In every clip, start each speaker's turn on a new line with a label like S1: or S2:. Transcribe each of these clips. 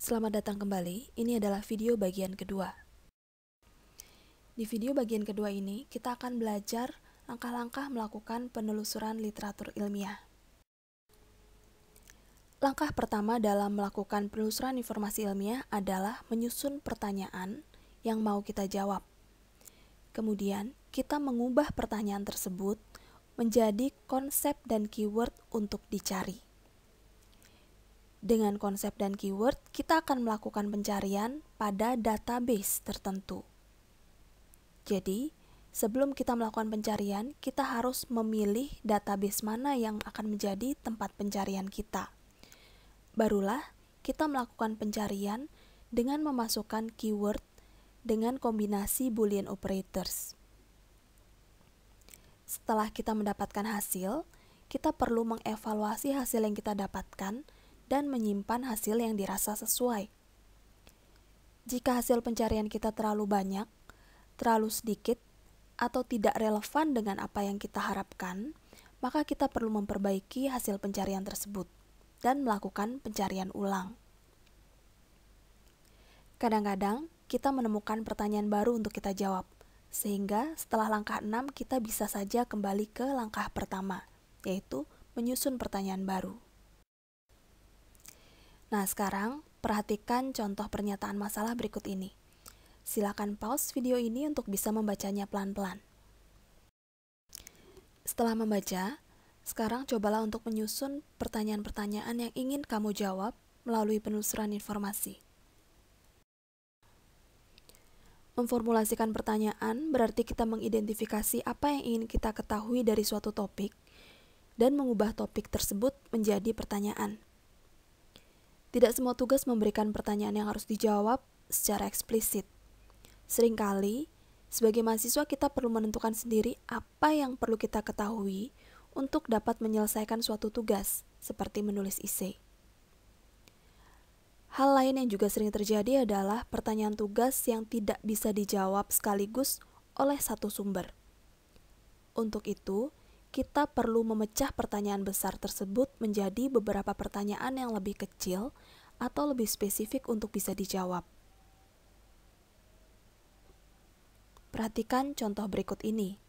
S1: Selamat datang kembali, ini adalah video bagian kedua. Di video bagian kedua ini, kita akan belajar langkah-langkah melakukan penelusuran literatur ilmiah. Langkah pertama dalam melakukan penelusuran informasi ilmiah adalah menyusun pertanyaan yang mau kita jawab. Kemudian, kita mengubah pertanyaan tersebut menjadi konsep dan keyword untuk dicari. Dengan konsep dan keyword, kita akan melakukan pencarian pada database tertentu. Jadi, sebelum kita melakukan pencarian, kita harus memilih database mana yang akan menjadi tempat pencarian kita. Barulah kita melakukan pencarian dengan memasukkan keyword dengan kombinasi Boolean operators. Setelah kita mendapatkan hasil, kita perlu mengevaluasi hasil yang kita dapatkan dan menyimpan hasil yang dirasa sesuai. Jika hasil pencarian kita terlalu banyak, terlalu sedikit, atau tidak relevan dengan apa yang kita harapkan, maka kita perlu memperbaiki hasil pencarian tersebut dan melakukan pencarian ulang. Kadang-kadang, kita menemukan pertanyaan baru untuk kita jawab, sehingga setelah langkah 6 kita bisa saja kembali ke langkah pertama, yaitu menyusun pertanyaan baru. Nah, sekarang perhatikan contoh pernyataan masalah berikut ini. Silakan pause video ini untuk bisa membacanya pelan-pelan. Setelah membaca, sekarang cobalah untuk menyusun pertanyaan-pertanyaan yang ingin kamu jawab melalui penelusuran informasi. Memformulasikan pertanyaan berarti kita mengidentifikasi apa yang ingin kita ketahui dari suatu topik dan mengubah topik tersebut menjadi pertanyaan. Tidak semua tugas memberikan pertanyaan yang harus dijawab secara eksplisit. Seringkali, sebagai mahasiswa kita perlu menentukan sendiri apa yang perlu kita ketahui untuk dapat menyelesaikan suatu tugas, seperti menulis esai. Hal lain yang juga sering terjadi adalah pertanyaan tugas yang tidak bisa dijawab sekaligus oleh satu sumber. Untuk itu, kita perlu memecah pertanyaan besar tersebut menjadi beberapa pertanyaan yang lebih kecil atau lebih spesifik untuk bisa dijawab. Perhatikan contoh berikut ini.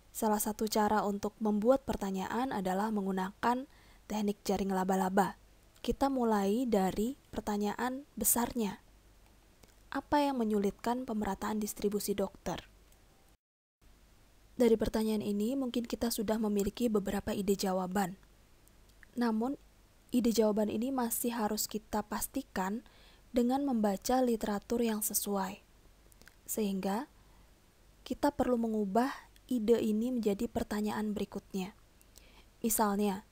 S1: Salah satu cara untuk membuat pertanyaan adalah menggunakan teknik jaring laba-laba. Kita mulai dari pertanyaan besarnya. Apa yang menyulitkan pemerataan distribusi dokter? Dari pertanyaan ini, mungkin kita sudah memiliki beberapa ide jawaban. Namun, ide jawaban ini masih harus kita pastikan dengan membaca literatur yang sesuai. Sehingga, kita perlu mengubah ide ini menjadi pertanyaan berikutnya. Misalnya,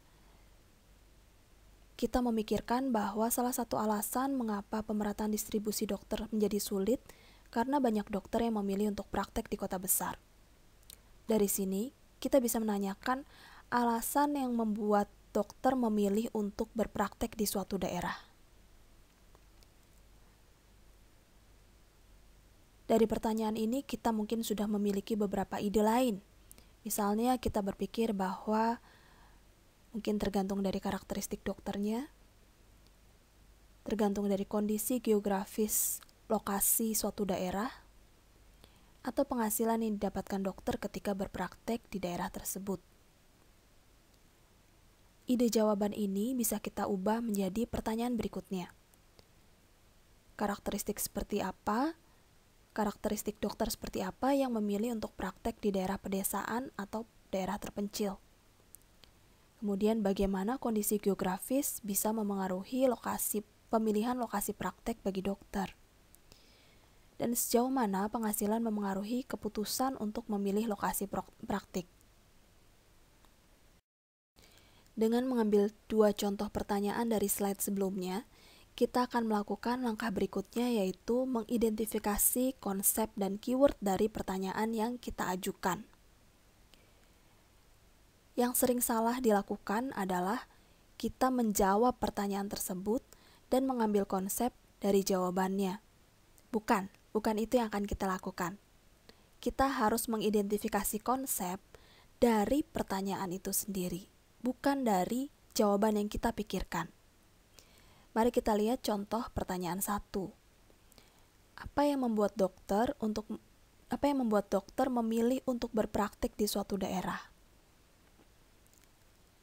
S1: kita memikirkan bahwa salah satu alasan mengapa pemerataan distribusi dokter menjadi sulit karena banyak dokter yang memilih untuk praktek di kota besar. Dari sini, kita bisa menanyakan alasan yang membuat dokter memilih untuk berpraktek di suatu daerah. Dari pertanyaan ini, kita mungkin sudah memiliki beberapa ide lain. Misalnya, kita berpikir bahwa mungkin tergantung dari karakteristik dokternya, tergantung dari kondisi geografis lokasi suatu daerah, atau penghasilan yang didapatkan dokter ketika berpraktek di daerah tersebut. Ide jawaban ini bisa kita ubah menjadi pertanyaan berikutnya. Karakteristik dokter seperti apa yang memilih untuk praktek di daerah pedesaan atau daerah terpencil? Kemudian bagaimana kondisi geografis bisa memengaruhi pemilihan lokasi praktek bagi dokter? Dan sejauh mana penghasilan memengaruhi keputusan untuk memilih lokasi praktik. Dengan mengambil dua contoh pertanyaan dari slide sebelumnya, kita akan melakukan langkah berikutnya, yaitu mengidentifikasi konsep dan keyword dari pertanyaan yang kita ajukan. Yang sering salah dilakukan adalah kita menjawab pertanyaan tersebut dan mengambil konsep dari jawabannya. Bukan itu yang akan kita lakukan. Kita harus mengidentifikasi konsep dari pertanyaan itu sendiri, bukan dari jawaban yang kita pikirkan. Mari kita lihat contoh pertanyaan 1. Apa yang membuat dokter memilih untuk berpraktik di suatu daerah?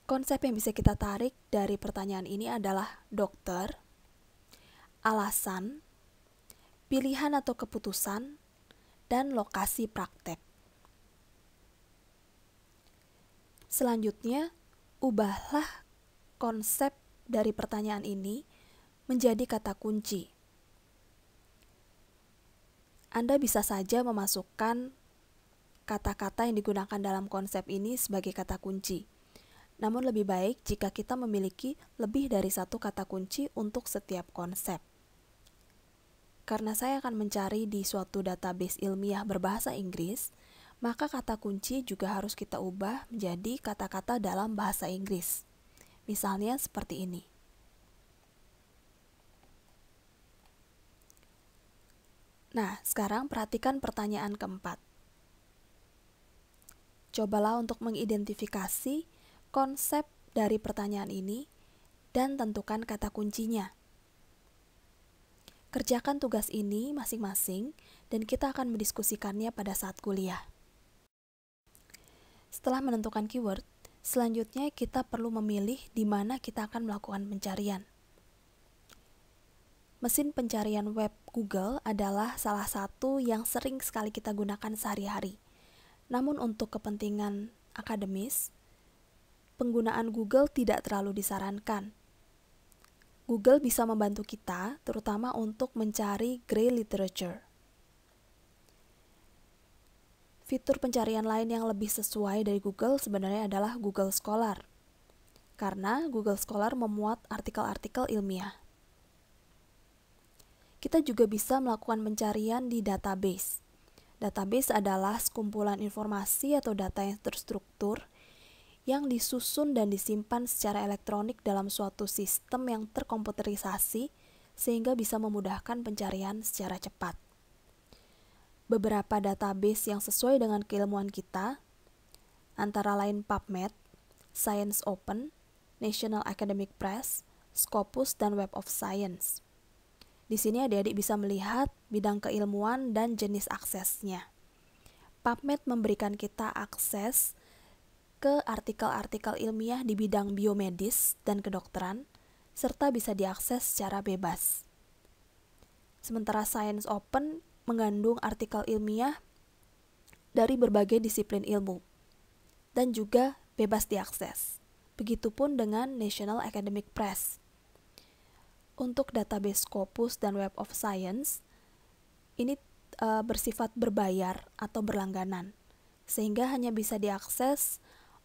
S1: Konsep yang bisa kita tarik dari pertanyaan ini adalah dokter, alasan, pilihan atau keputusan, dan lokasi praktek. Selanjutnya, ubahlah konsep dari pertanyaan ini menjadi kata kunci. Anda bisa saja memasukkan kata-kata yang digunakan dalam konsep ini sebagai kata kunci. Namun lebih baik jika kita memiliki lebih dari satu kata kunci untuk setiap konsep. Karena saya akan mencari di suatu database ilmiah berbahasa Inggris, maka kata kunci juga harus kita ubah menjadi kata-kata dalam bahasa Inggris. Misalnya seperti ini. Nah, sekarang perhatikan pertanyaan keempat. Cobalah untuk mengidentifikasi konsep dari pertanyaan ini dan tentukan kata kuncinya. Kerjakan tugas ini masing-masing dan kita akan mendiskusikannya pada saat kuliah. Setelah menentukan keyword, selanjutnya kita perlu memilih di mana kita akan melakukan pencarian. Mesin pencarian web Google adalah salah satu yang sering sekali kita gunakan sehari-hari. Namun untuk kepentingan akademis, penggunaan Google tidak terlalu disarankan. Google bisa membantu kita, terutama untuk mencari grey literature. Fitur pencarian lain yang lebih sesuai dari Google sebenarnya adalah Google Scholar, karena Google Scholar memuat artikel-artikel ilmiah. Kita juga bisa melakukan pencarian di database. Database adalah sekumpulan informasi atau data yang terstruktur yang disusun dan disimpan secara elektronik dalam suatu sistem yang terkomputerisasi sehingga bisa memudahkan pencarian secara cepat. Beberapa database yang sesuai dengan keilmuan kita, antara lain PubMed, Science Open, National Academic Press, Scopus, dan Web of Science. Di sini adik-adik bisa melihat bidang keilmuan dan jenis aksesnya. PubMed memberikan kita akses ke artikel-artikel ilmiah di bidang biomedis dan kedokteran, serta bisa diakses secara bebas. Sementara Science Open mengandung artikel ilmiah dari berbagai disiplin ilmu, dan juga bebas diakses. Begitupun dengan National Academic Press. Untuk database Scopus dan Web of Science, ini bersifat berbayar atau berlangganan, sehingga hanya bisa diakses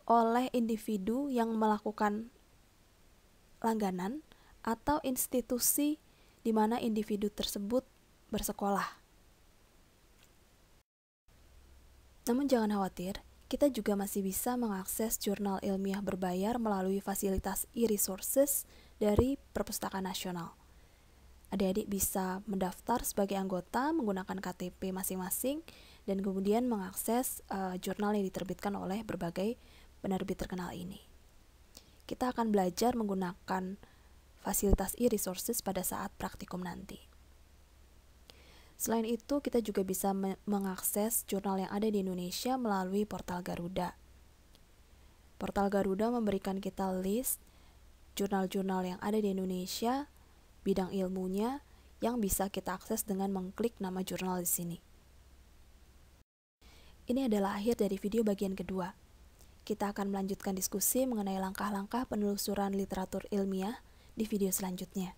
S1: oleh individu yang melakukan langganan atau institusi di mana individu tersebut bersekolah. Namun jangan khawatir, kita juga masih bisa mengakses jurnal ilmiah berbayar melalui fasilitas e-resources dari Perpustakaan Nasional. Adik-adik bisa mendaftar sebagai anggota menggunakan KTP masing-masing dan kemudian mengakses jurnal yang diterbitkan oleh berbagai penerbit terkenal ini. Kita akan belajar menggunakan fasilitas e-resources pada saat praktikum nanti. Selain itu, kita juga bisa mengakses jurnal yang ada di Indonesia melalui portal Garuda. Portal Garuda memberikan kita list jurnal-jurnal yang ada di Indonesia, bidang ilmunya, yang bisa kita akses dengan mengklik nama jurnal di sini. Ini adalah akhir dari video bagian kedua. Kita akan melanjutkan diskusi mengenai langkah-langkah penelusuran literatur ilmiah di video selanjutnya.